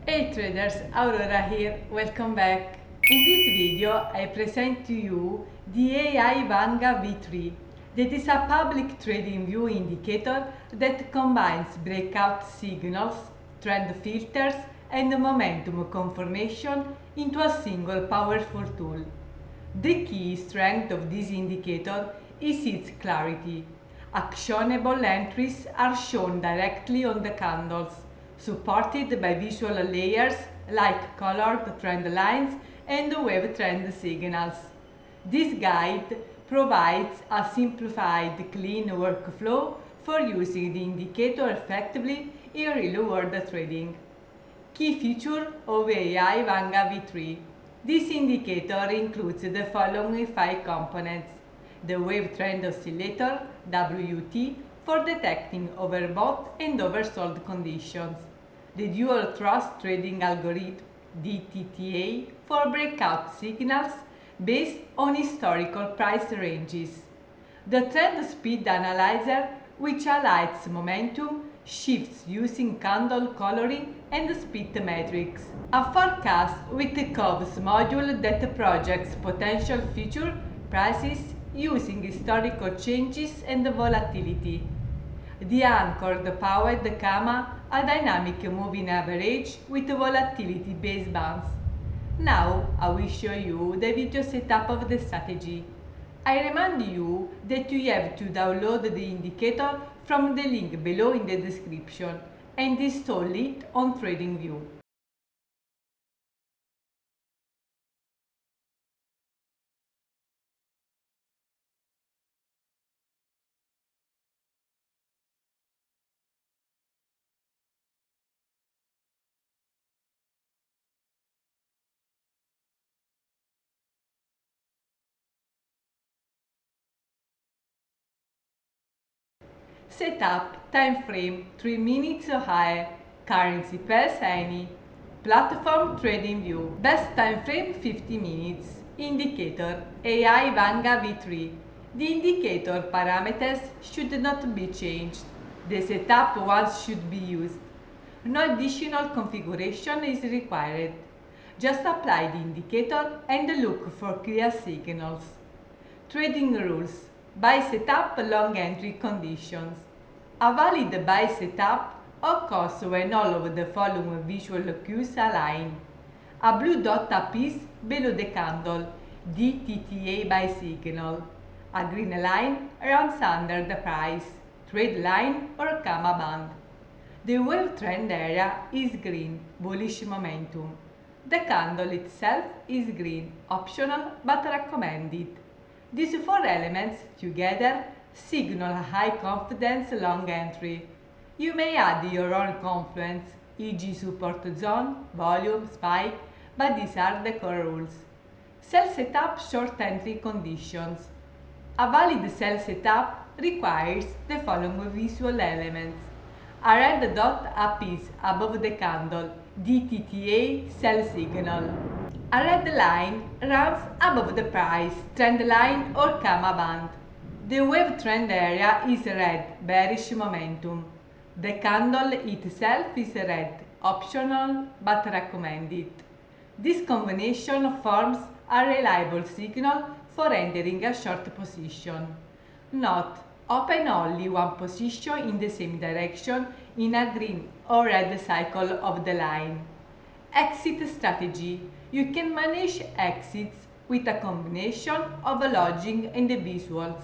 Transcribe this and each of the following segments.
Hey traders, Aurora here, welcome back. In this video I present to you the AI Vanga V3 that is a public trading view indicator that combines breakout signals, trend filters and momentum confirmation into a single powerful tool. The key strength of this indicator is its clarity. Actionable entries are shown directly on the candles, supported by visual layers like colored trend lines and WaveTrend signals. This guide provides a simplified, clean workflow for using the indicator effectively in real-world trading. Key feature of AI Vanga V3. This indicator includes the following 5 components: the WaveTrend oscillator, WT, for detecting overbought and oversold conditions, the dual trust trading algorithm, DTTA, for breakout signals based on historical price ranges, the trend speed analyzer, which highlights momentum shifts using candle coloring and speed metrics, a forecast with the curves module that projects potential future prices using historical changes and volatility, the anchored powered gamma, a dynamic moving average with volatility based bands. Now I will show you the video setup of the strategy. I remind you that you have to download the indicator from the link below in the description and install it on TradingView. Setup time frame 3 minutes or higher, currency pairs any, platform TradingView, best time frame 50 minutes, indicator AI Vanga V3. The indicator parameters should not be changed. The setup once should be used. No additional configuration is required. Just apply the indicator and look for clear signals. Trading rules. Buy setup long entry conditions. A valid buy setup occurs when all of the following visual cues align. A blue dot appears below the candle, DTTA buy signal. A green line runs under the price, trade line or gamma band. The wave trend area is green, bullish momentum. The candle itself is green, optional but recommended. These 4 elements together signal a high confidence long entry. You may add your own confluence, e.g. support zone, volume, spike, but these are the core rules. Sell setup short entry conditions. A valid sell setup requires the following visual elements. A red dot appears above the candle, DTTA sell signal. A red line runs above the price, trend line or gamma band. The wave trend area is red, bearish momentum. The candle itself is red, optional but recommended. This combination forms a reliable signal for entering a short position. Note: open only one position in the same direction in a green or red cycle of the line. Exit strategy. You can manage exits with a combination of logic and visuals.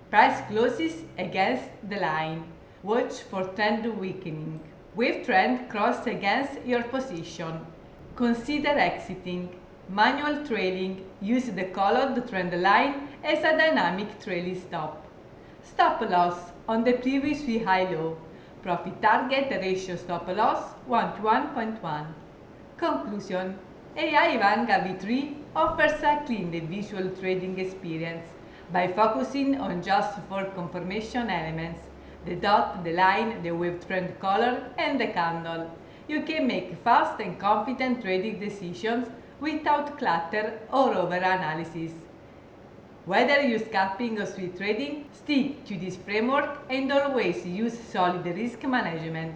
Price closes against the line. Watch for trend weakening. Wave trend cross against your position. Consider exiting. Manual trailing. Use the colored trend line as a dynamic trailing stop. Stop loss on the previously high low. Profit target ratio stop loss 1 to 1.1. Conclusion: AI Vanga V3 offers a clean visual trading experience by focusing on just 4 confirmation elements: the dot, the line, the wave trend color, and the candle. You can make fast and confident trading decisions without clutter or over-analysis. Whether you scalping or swing trading, stick to this framework and always use solid risk management.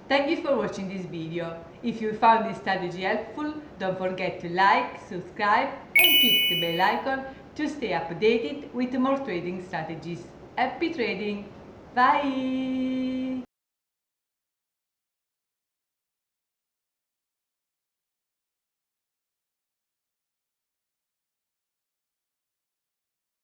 Thank you for watching this video. If you found this strategy helpful, don't forget to like, subscribe and click the bell icon to stay updated with more trading strategies. Happy trading! Bye!